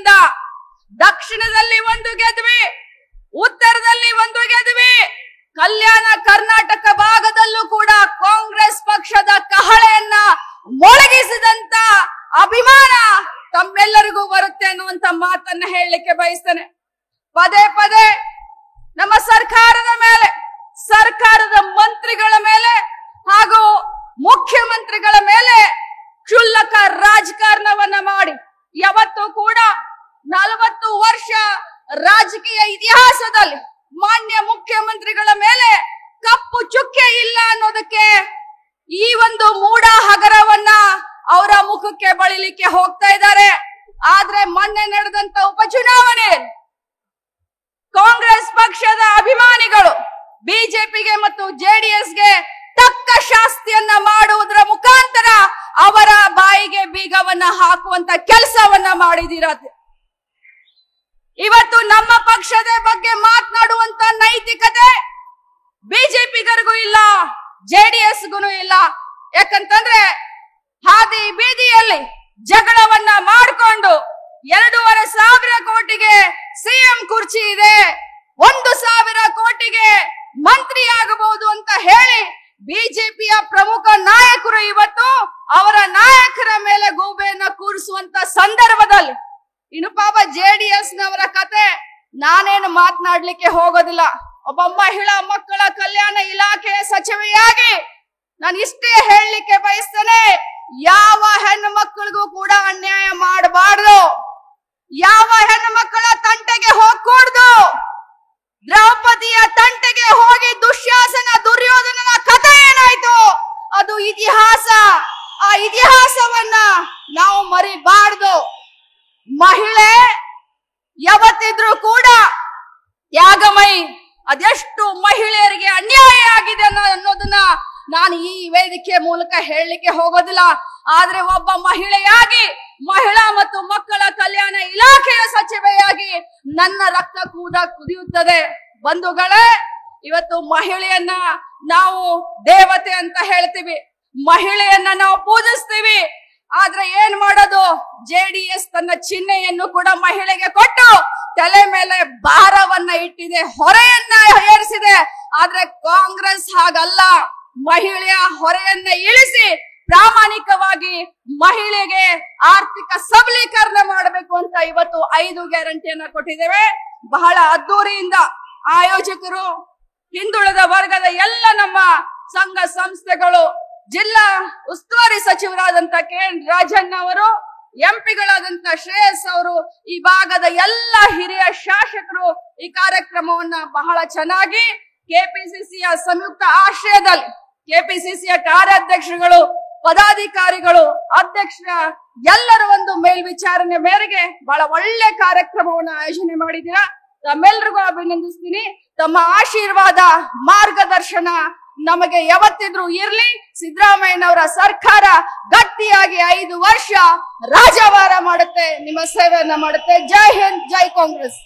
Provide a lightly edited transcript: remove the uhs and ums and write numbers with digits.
ಅದ್ದೂರಿಯಿಂದ ದಕ್ಷಿಣದಲ್ಲಿ ಒಂದು ಗೆದ್ವಿ, ಉತ್ತರದಲ್ಲಿ ಒಂದು ಗೆದ್ವಿ, ಕಲ್ಯಾಣ ಕರ್ನಾಟಕ ಭಾಗದಲ್ಲೂ ಕೂಡ ಕಾಂಗ್ರೆಸ್ ಪಕ್ಷದ ಕಹಳೆಯನ್ನ ಮೊಳಗಿಸಿದಂತ ಅಭಿಮಾನ ತಮ್ಮೆಲ್ಲರಿಗೂ ಬರುತ್ತೆ ಅನ್ನುವಂತ ಮಾತನ್ನ ಹೇಳಲಿಕ್ಕೆ ಬಯಸ್ತೇನೆ. ಪದೇ ಪದೇ ನಮ್ಮ ಸರ್ಕಾರದ ಮೇಲೆ, ಸರ್ಕಾರದ ಮಂತ್ರಿಗಳ ಮೇಲೆ ಹಾಗೂ ಮುಖ್ಯಮಂತ್ರಿಗಳ ಮೇಲೆ ಕ್ಷುಲ್ಲಕ ರಾಜಕಾರಣವನ್ನ ಮಾಡಿ ಯಾವತ್ತೂ ಕೂಡ 40 ವರ್ಷ ರಾಜಕೀಯ ಇತಿಹಾಸದಲ್ಲಿ ಮಾನ್ಯ ಮುಖ್ಯಮಂತ್ರಿಗಳ ಮೇಲೆ ಕಪ್ಪು ಚುಕ್ಕೆ ಇಲ್ಲ ಅನ್ನೋದಕ್ಕೆ ಈ ಒಂದು ಮೂಢ ಹಗರವನ್ನ ಅವರ ಮುಖಕ್ಕೆ ಬಳಿಲಿಕ್ಕೆ ಹೋಗ್ತಾ ಇದ್ದಾರೆ. ಆದ್ರೆ ಮೊನ್ನೆ ನಡೆದಂತ ಉಪಚುನಾವಣೆ ಕಾಂಗ್ರೆಸ್ ಪಕ್ಷದ ಅಭಿಮಾನಿಗಳು ಬಿಜೆಪಿಗೆ ಮತ್ತು ಜೆಡಿಎಸ್ಗೆ ತಕ್ಕ ಶಾಸ್ತಿಯನ್ನ ಮಾಡುವುದರ ಮುಖಾಂತರ ಅವರ ಬಾಯಿಗೆ ಬೀಗವನ್ನ ಹಾಕುವಂತ ಕೆಲಸವನ್ನ ಮಾಡಿದಿರತ್ತೆ. ಇವತ್ತು ನಮ್ಮ ಪಕ್ಷದ ಬಗ್ಗೆ ಮಾತನಾಡುವಂತ ನೈತಿಕತೆ ಬಿಜೆಪಿಗರಿಗೂ ಇಲ್ಲ, ಜೆಡಿಎಸ್ಗೂ ಇಲ್ಲ. ಯಾಕಂತಂದ್ರೆ ಹಾದಿ ಬೀದಿಯಲ್ಲಿ ಜಗಳವನ್ನ ಮಾಡಿಕೊಂಡು 2,500 ಕೋಟಿಗೆ ಸಿಎಂ ಕುರ್ಚಿ ಇದೆ, 1,000 ಕೋಟಿಗೆ ಮಂತ್ರಿ ಆಗಬಹುದು ಅಂತ ಹೇಳಿ ಬಿಜೆಪಿಯ ಪ್ರಮುಖ ನಾಯಕರು ಇವತ್ತು ಅವರ ನಾಯಕರ ಮೇಲೆ ಗೂಬೆಯನ್ನ ಕೂರಿಸುವಂತ ಸಂದರ್ಭದಲ್ಲಿ ಇನ್ನು ಪಾಪ ಜೆಡಿಎಸ್ ನವರ ಕತೆ ನಾನೇನು ಮಾತನಾಡ್ಲಿಕ್ಕೆ ಹೋಗೋದಿಲ್ಲ. ಒಬ್ಬ ಮಹಿಳಾ ಮಕ್ಕಳ ಕಲ್ಯಾಣ ಇಲಾಖೆಯ ಸಚಿವೆಯಾಗಿ ನಾನು ಇಷ್ಟೇ ಹೇಳಲಿಕ್ಕೆ ಬಯಸ್ತೇನೆ, ಯಾವ ಹೆಣ್ಣು ಮಕ್ಕಳಿಗೂ ಕೂಡ ಅನ್ಯಾಯ ಮಾಡಬಾರ್ದು, ಯಾವ ಹೆಣ್ಣು ಮಕ್ಕಳ ತಂಟೆಗೆ ಹೋಗ್ಕೂಡ್ದು. ದ್ರೌಪದಿಯ ತಂಟೆಗೆ ಹೋಗಿ ದುಶ್ಯಾಸನ ದುರ್ಯೋಧನನ ಕಥೆ ಏನಾಯ್ತು ಅದು ಇತಿಹಾಸ. ಆ ಇತಿಹಾಸವನ್ನ ನಾವು ಮರಿಬಾರ್ದು. ಮಹಿಳೆ ಯಾವತ್ತಿದ್ರೂ ಕೂಡ ತ್ಯಾಗಮಯಿ. ಅದೆಷ್ಟು ಮಹಿಳೆಯರಿಗೆ ಅನ್ಯಾಯ ಆಗಿದೆ ಅನ್ನೋದನ್ನ ನಾನು ಈ ವೇದಿಕೆ ಮೂಲಕ ಹೇಳಲಿಕ್ಕೆ ಹೋಗೋದಿಲ್ಲ. ಆದ್ರೆ ಒಬ್ಬ ಮಹಿಳೆಯಾಗಿ, ಮಹಿಳಾ ಮತ್ತು ಮಕ್ಕಳ ಕಲ್ಯಾಣ ಇಲಾಖೆಯ ಸಚಿವೆಯಾಗಿ ನನ್ನ ರಕ್ತ ಕುದಿಯುತ್ತದೆ. ಬಂಧುಗಳೇ, ಇವತ್ತು ಮಹಿಳೆಯನ್ನ ನಾವು ದೇವತೆ ಅಂತ ಹೇಳ್ತೀವಿ, ಮಹಿಳೆಯನ್ನ ನಾವು ಪೂಜಿಸ್ತೀವಿ. ಆದ್ರೆ ಏನ್ ಮಾಡೋದು, ಜೆಡಿಎಸ್ ತನ್ನ ಚಿಹ್ನೆಯನ್ನು ಕೂಡ ಮಹಿಳೆಗೆ ಕೊಟ್ಟು ತಲೆ ಮೇಲೆ ಭಾರವನ್ನ ಇಟ್ಟಿದೆ, ಹೊರೆಯನ್ನ ಏರಿಸಿದೆ. ಆದ್ರೆ ಕಾಂಗ್ರೆಸ್ ಹಾಗಲ್ಲ, ಮಹಿಳೆಯ ಹೊರೆಯನ್ನ ಇಳಿಸಿ ಪ್ರಾಮಾಣಿಕವಾಗಿ ಮಹಿಳೆಗೆ ಆರ್ಥಿಕ ಸಬಲೀಕರಣ ಮಾಡಬೇಕು ಅಂತ ಇವತ್ತು 5 ಗ್ಯಾರಂಟಿಯನ್ನ ಕೊಟ್ಟಿದ್ದೇವೆ. ಬಹಳ ಅದ್ದೂರಿಯಿಂದ ಆಯೋಜಕರು, ಹಿಂದುಳಿದ ವರ್ಗದ ಎಲ್ಲ ನಮ್ಮ ಸಂಘ ಸಂಸ್ಥೆಗಳು, ಜಿಲ್ಲಾ ಉಸ್ತುವಾರಿ ಸಚಿವರಾದಂತ ಕೆ.ಎನ್. ರಾಜಣ್ಣ ಅವರು, ಎಂಪಿಗಳಾದಂತ ಶ್ರೇಯಸ್ ಅವರು, ಈ ಭಾಗದ ಎಲ್ಲ ಹಿರಿಯ ಶಾಸಕರು ಈ ಕಾರ್ಯಕ್ರಮವನ್ನ ಬಹಳ ಚೆನ್ನಾಗಿ ಕೆಪಿಸಿಸಿಯ ಸಂಯುಕ್ತ ಆಶ್ರಯದಲ್ಲಿ ಕೆಪಿಸಿಸಿಯ ಕಾರ್ಯಾಧ್ಯಕ್ಷರುಗಳು, ಪದಾಧಿಕಾರಿಗಳು, ಅಧ್ಯಕ್ಷರ ಎಲ್ಲರ ಒಂದು ಮೇಲ್ವಿಚಾರಣೆ ಮೇರೆಗೆ ಬಹಳ ಒಳ್ಳೆ ಕಾರ್ಯಕ್ರಮವನ್ನ ಆಯೋಜನೆ ಮಾಡಿದ್ದೀರಾ. ತಮ್ಮೆಲ್ಲರಿಗೂ ಅಭಿನಂದಿಸ್ತೀನಿ. ತಮ್ಮ ಆಶೀರ್ವಾದ, ಮಾರ್ಗದರ್ಶನ ನಮಗೆ ಯಾವತ್ತಿದ್ರೂ ಇರ್ಲಿ. ಸಿದ್ದರಾಮಯ್ಯನವರ ಸರ್ಕಾರ ಗಟ್ಟಿಯಾಗಿ 5 ವರ್ಷ ರಾಜಭಾರ ಮಾಡುತ್ತೆ, ನಿಮ್ಮ ಸೇವೆಯನ್ನ ಮಾಡುತ್ತೆ. ಜೈ ಹಿಂದ್, ಜೈ ಕಾಂಗ್ರೆಸ್.